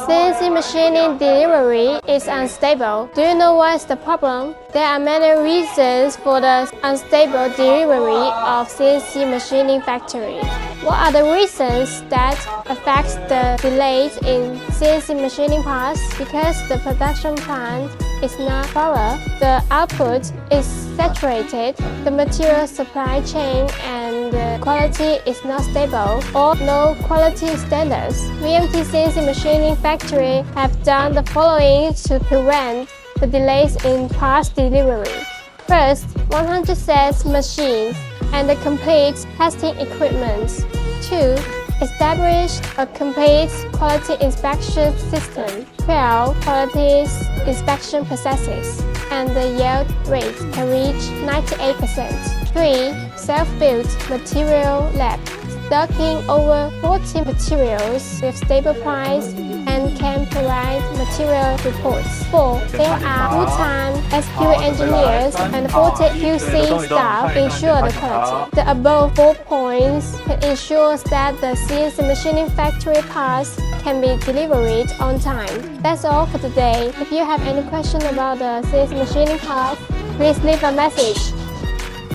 CNC machining delivery is unstable. Do you know what's the problem? There are many reasons for the unstable delivery of CNC machining factory. What are the reasons that affect the delays in CNC machining parts? Because the production plant is not thorough, the output is saturated, the material supply chain and the quality is not stable, or no quality standards. VMT CNC machining factory have done the following to prevent the delays in parts delivery. First, 100 sets machines and the complete testing equipment. 2. Establish a complete quality inspection system. 12 quality inspection processes, and the yield rate can reach 98%. 3. Self-built material lab, stocking over 40 materials with stable price and can provide material reports. 4. There are full-time SQA engineers and 40 QC staff ensure the quality. The above 4 points can ensure that the CNC machining factory parts can be delivered on time. That's all for today. If you have any question about the CNC machining parts, please leave a message.